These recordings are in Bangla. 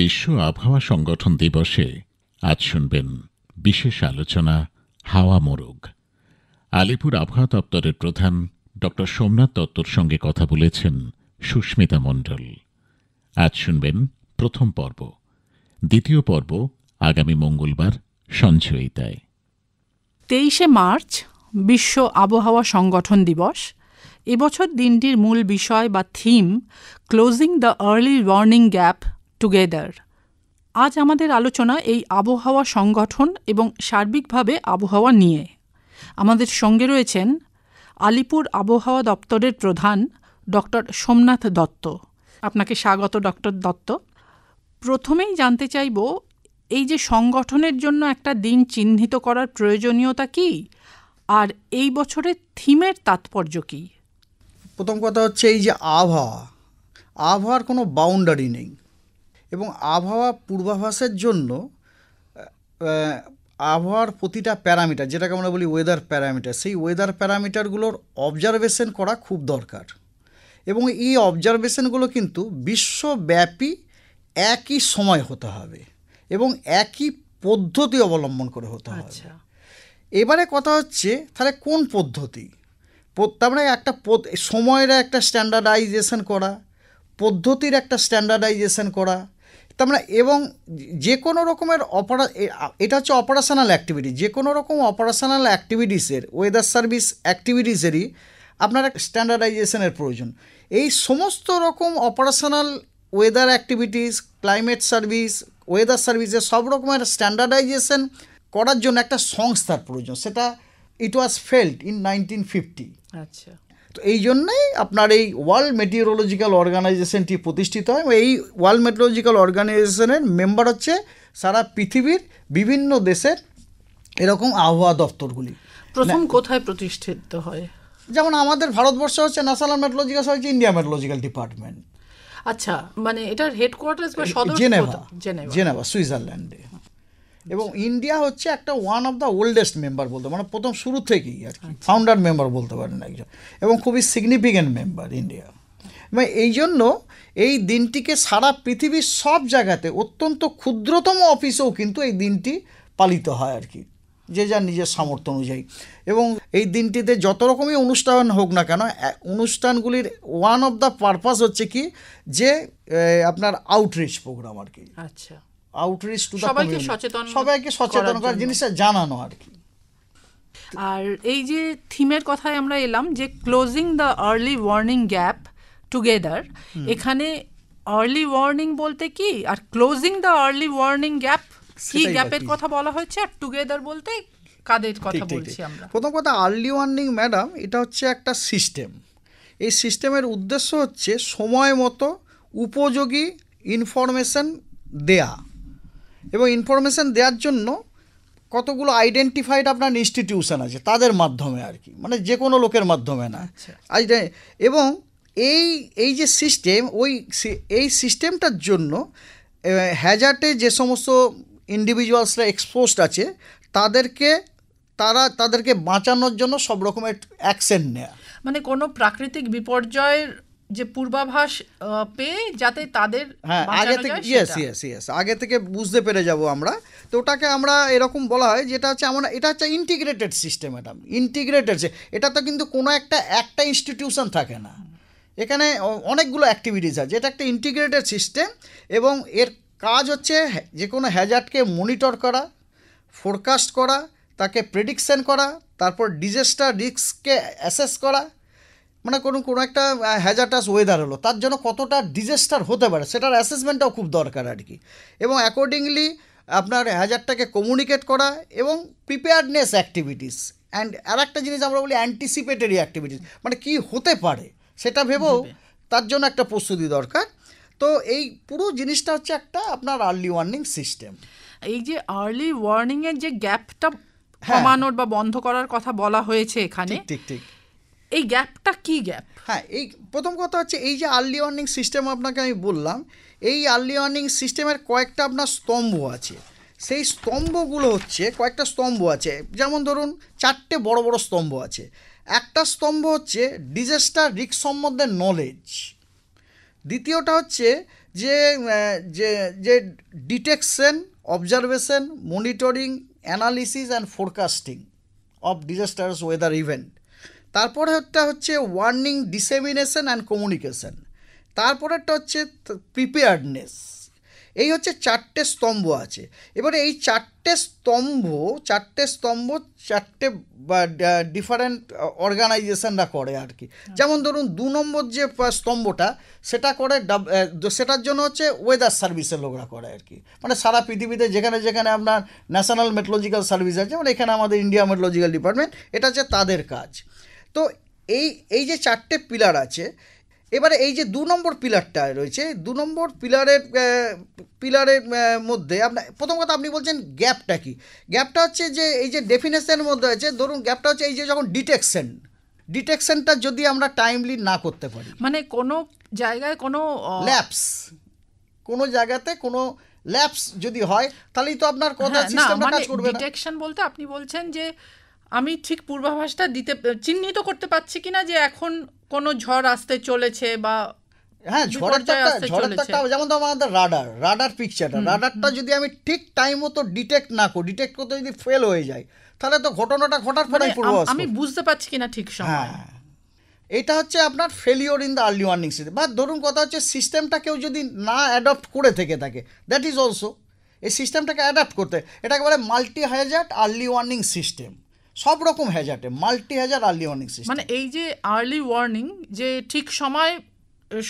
বিশ্ব আবহাওয়া সংগঠন দিবসে আজ শুনবেন বিশেষ আলোচনা হাওয়া মোরগ। আলিপুর আবহাওয়া দপ্তরের প্রধান ডক্টর সোমনাথ দত্তর সঙ্গে কথা বলেছেন সুস্মিতা মণ্ডল। আজ শুনবেন প্রথম পর্ব। দ্বিতীয় পর্ব আগামী মঙ্গলবার সঞ্চয়িতায়। 23শে মার্চ বিশ্ব আবহাওয়া সংগঠন দিবস। এবছর দিনটির মূল বিষয় বা theme closing the early warning gap together. আজ আমাদের আলোচনা এই আবহাওয়া সংগঠন এবং সার্বিকভাবে আবহাওয়া নিয়ে। আমাদের সঙ্গে রয়েছেন আলিপুর আবহাওয়া দপ্তরের প্রধান ডক্টর সোমনাথ দত্ত। আপনাকে স্বাগত ডক্টর দত্ত। প্রথমেই জানতে চাইব, এই যে সংগঠনের জন্য একটা দিন চিহ্নিত করার প্রয়োজনীয়তা কি, আর এই বছরের থিমের তাৎপর্য কি? প্রথম কথা হচ্ছে, এই যে আবহাওয়ার কোনো বাউন্ডারি নেই, এবং আবহাওয়া পূর্বাভাসের জন্য আবহাওয়ার প্রতিটা প্যারামিটার, যেটাকে আমরা বলি ওয়েদার প্যারামিটার, সেই ওয়েদার প্যারামিটারগুলোর অবজারভেশন করা খুব দরকার। এবং এই অবজারভেশনগুলো কিন্তু বিশ্বব্যাপী একই সময় হতে হবে এবং একই পদ্ধতি অবলম্বন করে হতে হবে। এবারে কথা হচ্ছে, তাহলে কোন পদ্ধতি? তার মানে একটা সময়ের একটা স্ট্যান্ডার্ডাইজেশন করা, পদ্ধতির একটা স্ট্যান্ডার্ডাইজেশন করা, তার মানে এবং যে কোনো রকমের এটা হচ্ছে অপারেশনাল অ্যাক্টিভিটি, যে কোনো রকম অপারেশনাল অ্যাক্টিভিটিসের, ওয়েদার সার্ভিস অ্যাক্টিভিটিসেরই আপনার একটা স্ট্যান্ডার্ডাইজেশনের প্রয়োজন। এই সমস্ত রকম operational weather activities, climate service, weather সার্ভিসের সব রকমের স্ট্যান্ডার্ডাইজেশন করার জন্য একটা সংস্থার প্রয়োজন। সেটা ইট ওয়াজ ফেল্ড ইন 1950। আচ্ছা, তো এই জন্যই আপনার এই ওয়ার্ল্ড মেটিওরোলজিক্যাল অর্গানাইজেশনটি প্রতিষ্ঠিত হয়। এই ওয়ার্ল্ড মেটিওরোলজিক্যাল অর্গানাইজেশনের মেম্বার হচ্ছে সারা পৃথিবীর বিভিন্ন দেশের এরকম আবহাওয়া দপ্তরগুলি। প্রথম কোথায় প্রতিষ্ঠিত হয়? যেমন আমাদের ভারতবর্ষ হচ্ছে ন্যাশনাল মেট্রোলজিক্যাল হচ্ছে ইন্ডিয়া মেট্রোলজিক্যাল ডিপার্টমেন্ট। আচ্ছা, মানে এটার হেডকোয়ার্টার বা সদর জেনেভা, সুইজারল্যান্ডে। এবং ইন্ডিয়া হচ্ছে একটা one of the oldest member বলতে, মানে প্রথম শুরু থেকেই আর কি ফাউন্ডার মেম্বার বলতে পারেন একজন, এবং খুবই সিগনিফিক্যান্ট মেম্বার ইন্ডিয়া। মানে এই জন্য এই দিনটিকে সারা পৃথিবীর সব জায়গাতে অত্যন্ত ক্ষুদ্রতম অফিসেও কিন্তু এই দিনটি পালিত হয় আর কি, যে যার নিজের সামর্থ্য অনুযায়ী। এবং এই দিনটিতে যত রকমই অনুষ্ঠান হোক না কেন, অনুষ্ঠানগুলির ওয়ান অফ দ্য পারপাস হচ্ছে কি, যে আপনার আউটরিচ প্রোগ্রাম আর কি। আচ্ছা, আউটরিচ টু সবাইকে সচেতন করার জিনিসটা জানানো আর কি। আর এই যে থিমের কথায় আমরা এলাম, যে closing the early warning gap together, এখানে আর্লি ওয়ার্নিং বলতে কি, আর closing the early warning gap কি গ্যাপের কথা বলা হয়েছে, আর টুগেদার বলতে কাদের কথা বলছি আমরা? প্রথম কথা, আর্লি ওয়ার্নিং ম্যাডাম, এটা হচ্ছে একটা সিস্টেম। এই সিস্টেমের উদ্দেশ্য হচ্ছে সময় মতো উপযোগী ইনফরমেশন দেয়া, এবং ইনফরমেশন দেওয়ার জন্য কতগুলো আইডেন্টিফাইড আপনার ইনস্টিটিউশন আছে, তাদের মাধ্যমে আর কি, মানে যে কোনো লোকের মাধ্যমে না। এবং এই যে সিস্টেম, এই সিস্টেমটার জন্য হ্যাজার্ডে যে সমস্ত ইন্ডিভিজুয়ালসরা এক্সপোজড আছে তাদেরকে বাঁচানোর জন্য সব রকমের অ্যাকশন নেয়া। মানে কোনো প্রাকৃতিক বিপর্যয়ের যে পূর্বাভাস পেয়ে যাতে তাদের আগে থেকে বুঝতে পেরে যাব আমরা, তো ওটাকে আমরা এরকম বলা হয়, যেটা হচ্ছে এটা হচ্ছে ইন্টিগ্রেটেড সিস্টেম। ইন্টিগ্রেটেড, এটা তো কিন্তু কোনো একটা ইনস্টিটিউশন থাকে না, এখানে অনেকগুলো অ্যাক্টিভিটিস আছে। এটা একটা ইন্টিগ্রেটেড সিস্টেম, এবং এর কাজ হচ্ছে যে কোনো হ্যাজার্ডকে মনিটর করা, ফোরকাস্ট করা, তাকে প্রেডিকশন করা, তারপর ডিজাস্টার রিস্ককে অ্যাসেস করা। মানে কোনো একটা হ্যাজার্ডাস ওয়েদার হলো, তার জন্য কতটা ডিজাস্টার হতে পারে সেটার অ্যাসেসমেন্টটাও খুব দরকার আর কি। এবং অ্যাকর্ডিংলি আপনার হ্যাজার্ডটাকে কমিউনিকেট করা, এবং প্রিপেয়ারনেস অ্যাক্টিভিটিস, অ্যান্ড আর একটা জিনিস আমরা বলি অ্যান্টিসিপেটরি অ্যাক্টিভিটিস, মানে কি হতে পারে সেটা ভেবেও তার জন্য একটা প্রস্তুতি দরকার। তো এই পুরো জিনিসটা হচ্ছে একটা আপনার আর্লি ওয়ার্নিং সিস্টেম। এই যে আর্লি ওয়ার্নিংয়ের যে গ্যাপটা কমানোর বা বন্ধ করার কথা বলা হয়েছে এখানে, ঠিক এই গ্যাপটা কি গ্যাপ? হ্যাঁ, এই প্রথম কথা হচ্ছে, এই যে আর্লি ওয়ার্নিং সিস্টেম আপনাকে আমি বললাম, এই আর্লি ওয়ার্নিং সিস্টেমের কয়েকটা আপনার স্তম্ভ আছে। সেই স্তম্ভগুলো হচ্ছে, কয়েকটা স্তম্ভ আছে, যেমন ধরুন 4টে বড় বড় স্তম্ভ আছে। একটা স্তম্ভ হচ্ছে ডিজাস্টার রিস্ক সম্বন্ধে নলেজ, দ্বিতীয়টা হচ্ছে যে যে যে detection, observation, monitoring, analysis and forecasting of ডিজাস্টারস weather event. তারপরে একটা হচ্ছে ওয়ার্নিং, ডিসেমিনেশন অ্যান্ড কমিউনিকেশন। তারপরেরটা হচ্ছে প্রিপেয়ার্ডনেস। এই হচ্ছে 4টে স্তম্ভ আছে। এবারে এই 4টে স্তম্ভ 4টে ডিফারেন্ট অর্গানাইজেশনরা করে আর কি। যেমন ধরুন 2 নম্বর যে স্তম্ভটা সেটা করে সেটার জন্য হচ্ছে ওয়েদার সার্ভিসের লোকরা করে আর কি। মানে সারা পৃথিবীতে যেখানে যেখানে আপনার ন্যাশনাল মেট্রোলজিক্যাল সার্ভিস আছে, মানে এখানে আমাদের ইন্ডিয়া মেট্রোলজিক্যাল ডিপার্টমেন্ট, এটা হচ্ছে তাদের কাজ। তো এই যে 4টে পিলার আছে, এবারে এই যে 2 নম্বর পিলারটা রয়েছে, 2 নম্বর পিলারের মধ্যে আপনার প্রথম কথা আপনি বলছেন গ্যাপটা কি। গ্যাপটা হচ্ছে যে এই যে ডেফিনেশনের মধ্যে আছে, ধরুন গ্যাপটা হচ্ছে এই যে যখন ডিটেকশনটা যদি আমরা টাইমলি না করতে পারি, মানে কোনো জায়গায় কোনো ল্যাপস, কোনো জায়গাতে কোনো ল্যাপস যদি হয়, তাহলেই তো আপনার কথা সিস্টেমটা কাজ করবে না। ডিটেকশন বলতে আপনি বলছেন যে আমি ঠিক পূর্বাভাসটা চিহ্নিত করতে পারছি কিনা যে এখন কোনো ঝড় আসতে চলেছে বা হ্যাঁ, ঝড়ের তো একটা যেমন তো আমাদের রাডার পিকচারটা, রাডারটা যদি আমি ঠিক টাইম মতো ডিটেক্ট না করি, ডিটেক্ট করতে যদি ফেল হয়ে যায়, তাহলে তো ঘটনাটা ঘটার পরেই পূর্বাভাস আমি বুঝতে পারছি কিনা ঠিক সময়। হ্যাঁ, এটা হচ্ছে আপনার failure in the early warning system. বা ধরুন কথা হচ্ছে সিস্টেমটা কেউ যদি না অ্যাডপ্ট করে থেকে থাকে, দ্যাট ইজ অলসো, এই সিস্টেমটাকে অ্যাডাপ্ট করতে, এটাকে বলে multi hazard early warning system. সব রকম হ্যাজার্ডে multi hazard early warning system. মানে এই যে আর্লি ওয়ার্নিং, যে ঠিক সময়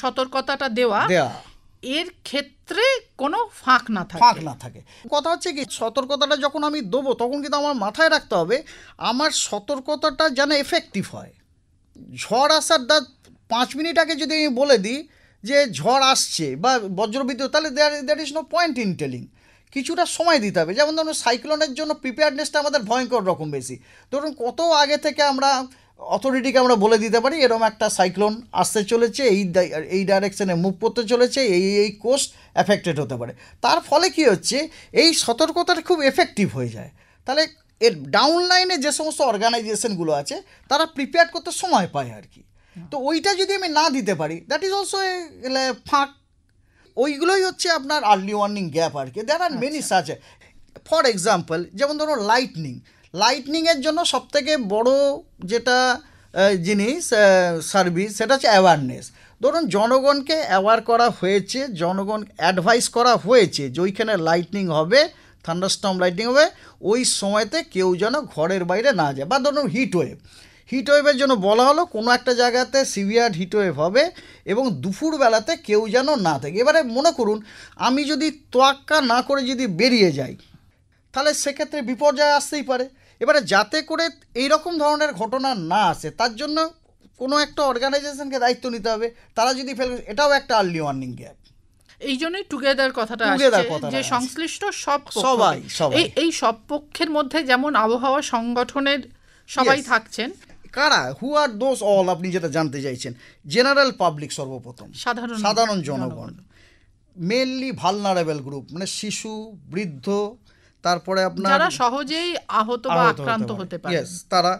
সতর্কতাটা দেওয়া, এর ক্ষেত্রে কোনো ফাঁক না থাকে। কথা হচ্ছে কি, সতর্কতাটা যখন আমি দেবো তখন কিন্তু আমার মাথায় রাখতে হবে আমার সতর্কতাটা যেন এফেক্টিভ হয়। ঝড় আসার 5 মিনিট আগে যদি আমি বলে দিই যে ঝড় আসছে বা বজ্রবিদ্যুৎ, তাহলে there is no point in telling. কিছুটা সময় দিতে হবে। যেমন ধরুন সাইক্লোনের জন্য প্রিপেয়ারনেসটা আমাদের ভয়ঙ্কর রকম বেশি। ধরুন কত আগে থেকে আমরা অথরিটিকে আমরা বলে দিতে পারি এরকম একটা সাইক্লোন আসতে চলেছে, এই ডাইরেকশনে মুভ করতে চলেছে, এই কোস্ট এফেক্টেড হতে পারে। তার ফলে কি হচ্ছে, এই সতর্কতাটা খুব এফেক্টিভ হয়ে যায়। তাহলে এর ডাউন লাইনে যে সমস্ত অর্গানাইজেশনগুলো আছে তারা প্রিপেয়ার করতে সময় পায় আর কি। তো ওইটা যদি আমি না দিতে পারি, দ্যাট ইজ অলসো ফাঁক। ওইগুলোই হচ্ছে আপনার আর্লি ওয়ার্নিং গ্যাপ আর কি। There are many such. For example, যেমন ধরুন লাইটনিংয়ের জন্য সবথেকে বড় যেটা জিনিস সার্ভিস, সেটা হচ্ছে অ্যাওয়ারনেস। ধরুন জনগণকে অ্যাওয়ার করা হয়েছে, জনগণ অ্যাডভাইস করা হয়েছে যে ওইখানে লাইটনিং হবে, থান্ডারস্টর্ম লাইটনিং হবে, ওই সময়তে কেউ যেন ঘরের বাইরে না যায়। বা ধরুন হিটওয়েভের জন্য বলা হলো কোনো একটা জায়গাতে সিভিয়ার হিটওয়েভ হবে এবং দুপুরবেলাতে কেউ যেন না থাকে। এবারে মনে করুন আমি যদি তোয়াক্কা না করে যদি বেরিয়ে যাই, তাহলে সেক্ষেত্রে বিপর্যয় আসতেই পারে। এবারে যাতে করে এইরকম ধরনের ঘটনা না আসে, তার জন্য কোনো একটা অর্গানাইজেশনকে দায়িত্ব নিতে হবে। তারা যদি এটাও একটা আর্লি ওয়ার্নিং গ্যাপ। এই জন্যই টুগেদার কথাটা আসছে, যে সংশ্লিষ্ট সবাই এই সব পক্ষের মধ্যে, যেমন আবহাওয়া সংগঠনের সবাই থাকছেন। কারা, হু আর দোজ অল, আপনি যেটা জানতে চাইছেন, জেনারেল পাবলিক, সর্বপ্রথম সাধারণ জনগণ, মেনলি ভালনারেবল গ্রুপ, মানে শিশু, বৃদ্ধ, তারপরে আপনার যারা সহজেই আহত বা আক্রান্ত হতে পারে, তারা,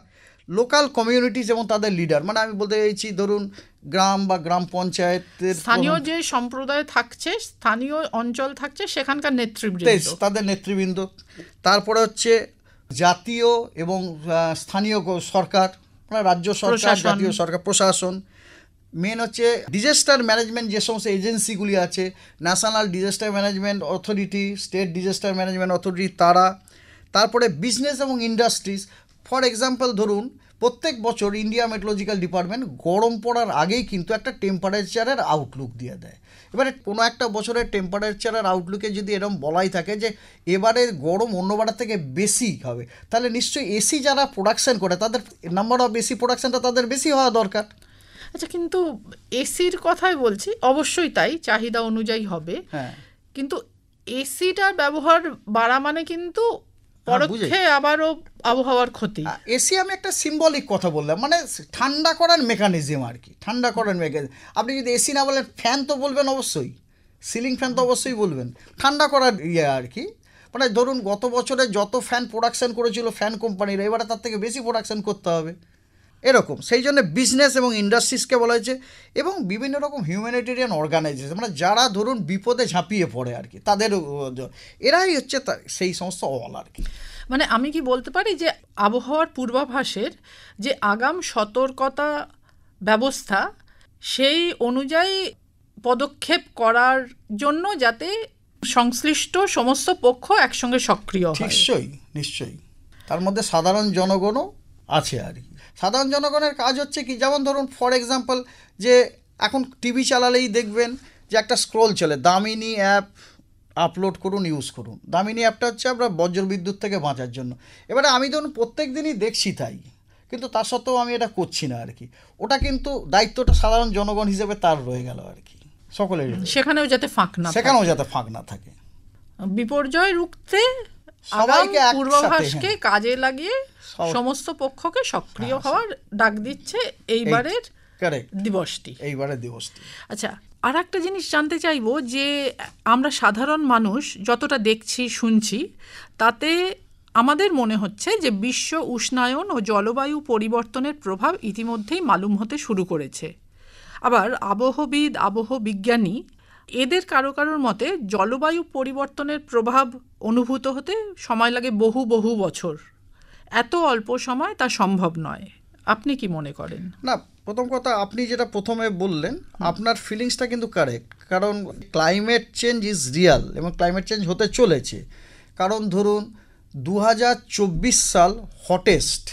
লোকাল কমিউনিটিজ এবং তাদের লিডার। মানে আমি বলতে চাইছি ধরুন গ্রাম বা গ্রাম পঞ্চায়েতের স্থানীয় যে সম্প্রদায় থাকছে, স্থানীয় অঞ্চল থাকছে, সেখানকার নেতৃবৃন্দ, তাদের নেতৃবৃন্দ। তারপরে হচ্ছে জাতীয় এবং স্থানীয় সরকার, মানে রাজ্য সরকার, জাতীয় সরকার, প্রশাসন। মেন হচ্ছে ডিজাস্টার ম্যানেজমেন্ট যে সমস্ত এজেন্সিগুলি আছে, national disaster management authority, state disaster management authority, তারা। তারপরে বিজনেস এবং ইন্ডাস্ট্রিজ। ফর এক্সাম্পল ধরুন প্রত্যেক বছর ইন্ডিয়া মেট্রোলজিক্যাল ডিপার্টমেন্ট গরম পড়ার আগেই কিন্তু একটা টেম্পারেচারের আউটলুক দিয়ে দেয়। এবারে কোনো একটা বছরের টেম্পারেচারের আউটলুকে যদি এরকম বলাই থাকে যে এবারে গরম অন্যবার থেকে বেশি হবে, তাহলে নিশ্চয়ই এসি যারা প্রোডাকশন করে তাদের নাম্বার অফ এসি প্রোডাকশনটা তাদের বেশি হওয়া দরকার। আচ্ছা, কিন্তু এসির কথাই বলছি, অবশ্যই তাই, চাহিদা অনুযায়ী হবে। কিন্তু এসিটার ব্যবহার বাড়া মানে কিন্তু পরোক্ষে আবারও আবহাওয়ার ক্ষতি। এসি আমি একটা সিম্বলিক কথা বললাম, মানে ঠান্ডা করার মেকানিজম আর কি, ঠান্ডা করার মেকানিজম। আপনি যদি এসি না বলেন, ফ্যান তো বলবেন অবশ্যই, সিলিং ফ্যান তো অবশ্যই বলবেন, ঠান্ডা করার আর কি। মানে ধরুন গত বছরে যত ফ্যান প্রোডাকশন করেছিল ফ্যান কোম্পানিরা, এবারে তার থেকে বেশি প্রোডাকশন করতে হবে। এরকম, সেই জন্য বিজনেস এবং ইন্ডাস্ট্রিজকে বলা হয়েছে, এবং বিভিন্ন রকম হিউম্যানিটেরিয়ান অর্গানাইজেশন, মানে যারা ধরুন বিপদে ঝাঁপিয়ে পড়ে আর কি, তাদের এরাই হচ্ছে সেই সমস্ত অল আর কি। মানে আমি কি বলতে পারি যে আবহাওয়ার পূর্বাভাসের যে আগাম সতর্কতা ব্যবস্থা, সেই অনুযায়ী পদক্ষেপ করার জন্য যাতে সংশ্লিষ্ট সমস্ত পক্ষ একসঙ্গে সক্রিয় হয়। নিশ্চয়ই তার মধ্যে সাধারণ জনগণও আছে আর কি। সাধারণ জনগণের কাজ হচ্ছে কি, যেমন ধরুন ফর এক্সাম্পল, যে এখন টিভি চালালেই দেখবেন যে একটা স্ক্রোল চলে, দামিনী অ্যাপ আপলোড করুন, ইউজ করুন। দামিনী অ্যাপটা হচ্ছে আমরা বজ্রবিদ্যুৎ থেকে বাঁচার জন্য। এবারে আমি ধরুন প্রত্যেক দিনই দেখছি তাই, কিন্তু তা সত্ত্বেও আমি এটা করছি না আর কি। ওটা কিন্তু দায়িত্বটা সাধারণ জনগণ হিসেবে তার রয়ে গেল আর কি, সকলের। সেখানেও যাতে ফাঁক না থাকে। বিপর্যয় রুখতে সবাইকে পূর্বাভাসকে কাজে লাগিয়ে সমস্ত পক্ষকে সক্রিয় হওয়ার ডাক দিচ্ছে এইবারের দিবসটি। আচ্ছা, আর একটা জিনিস জানতে চাইবো যে আমরা সাধারণ মানুষ যতটা দেখছি শুনছি, তাতে আমাদের মনে হচ্ছে যে বিশ্ব উষ্ণায়ন ও জলবায়ু পরিবর্তনের প্রভাব ইতিমধ্যেই মালুম হতে শুরু করেছে। আবার আবহবিদ, আবহবিজ্ঞানী এদের কারো কারোর মতে জলবায়ু পরিবর্তনের প্রভাব অনুভূত হতে সময় লাগে বহু বহু বছর। এত অল্প সময় তা সম্ভব নয়। আপনি কি মনে করেন? না, প্রথম কথা, আপনি যেটা প্রথমে বললেন, আপনার ফিলিংসটা কিন্তু কারেক্ট। কারণ ক্লাইমেট চেঞ্জ ইজ রিয়াল এবং ক্লাইমেট চেঞ্জ হতে চলেছে। কারণ ধরুন 2024 সাল হটেস্ট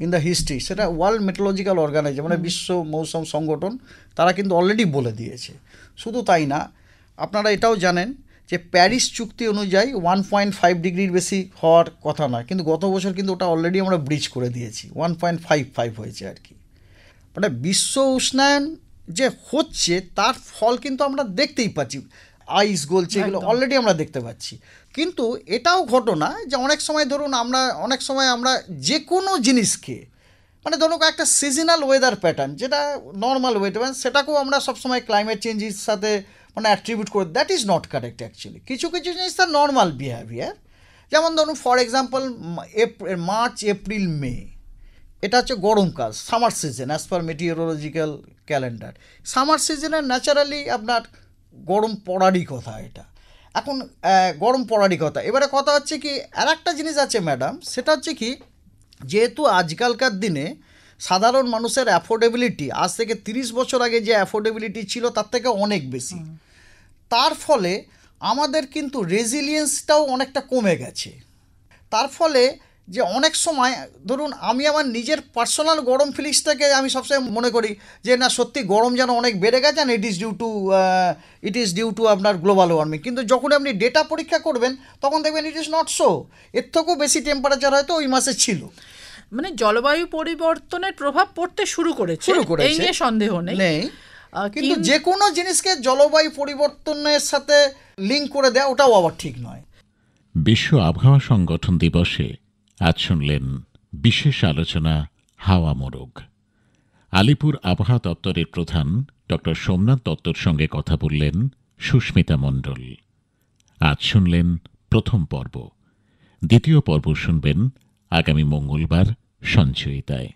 ইন দ্য হিস্ট্রি, সেটা ওয়ার্ল্ড মেট্রোলজিক্যাল অর্গানাইজেশন, মানে বিশ্ব মৌসুম সংগঠন, তারা কিন্তু অলরেডি বলে দিয়েছে। শুধু তাই না, আপনারা এটাও জানেন যে প্যারিস চুক্তি অনুযায়ী 1.5 ডিগ্রির বেশি হওয়ার কথা নয়, কিন্তু গত বছর কিন্তু ওটা অলরেডি আমরা ব্রিচ করে দিয়েছি, 1.55 হয়েছে আর কি। মানে বিশ্ব উষ্ণায়ন যে হচ্ছে তার ফল কিন্তু আমরা দেখতেই পাচ্ছি, আইস গলছে, এগুলো অলরেডি আমরা দেখতে পাচ্ছি। কিন্তু এটাও ঘটনা যে অনেক সময় আমরা যে কোনো জিনিসকে, মানে ধরুন একটা সিজনাল ওয়েদার প্যাটার্ন, যেটা নর্মাল ওয়েদার, সেটাকেও আমরা সবসময় ক্লাইমেট চেঞ্জের সাথে মানে অ্যাট্রিবিউট করে, that is not correct actually. কিছু জিনিস তার নর্মাল বিহেভিয়ার। যেমন ধরুন ফর এক্সাম্পল মার্চ, এপ্রিল, মে, এটা হচ্ছে গরমকাল, summer season as per meteorological calendar. Summer সিজনে ন্যাচারালি আপনার গরম পড়ারই কথা, এটা এখন গরম পড়ারই কথা। এবারে কথা হচ্ছে কি, আর একটা জিনিস আছে ম্যাডাম, সেটা হচ্ছে কি, যেহেতু আজকালকার দিনে সাধারণ মানুষের অ্যাফোর্ডেবিলিটি আজ থেকে 30 বছর আগে যে অ্যাফোর্ডেবিলিটি ছিল তার থেকে অনেক বেশি, তার ফলে আমাদের কিন্তু রেজিলিয়েন্সটাও অনেকটা কমে গেছে। তার ফলে যে অনেক সময় ধরুন আমি আমার নিজের পার্সোনাল গরম ফিলিংসটাকে আমি সবসময় মনে করি যে না, সত্যি গরম যেন অনেক বেড়ে গেছে, ইট ইজ ডিউ টু আপনার গ্লোবাল ওয়ার্মিং। কিন্তু যখন আপনি ডেটা পরীক্ষা করবেন তখন দেখবেন ইট ইজ নট সো, এর থেকেও বেশি টেম্পারেচার হয়তো ওই মাসে ছিল। মানে জলবায়ু পরিবর্তনের প্রভাব পড়তে শুরু করেছে, এই নিয়ে সন্দেহ নেই। কিন্তু যে কোনো জিনিসকে জলবায়ু পরিবর্তনের সাথে লিঙ্ক করে দেওয়া, ওটাও আবার ঠিক নয়। বিশ্ব আবহাওয়া সংগঠন দিবসে আজ শুনলেন বিশেষ আলোচনা হাওয়া মোরগ। আলিপুর আবহাওয়া দপ্তরের প্রধান ডক্টর সোমনাথ দত্তর সঙ্গে কথা বললেন সুস্মিতা মণ্ডল। আজ শুনলেন প্রথম পর্ব। দ্বিতীয় পর্ব শুনবেন আগামী মঙ্গলবার সঞ্চয়িতায়।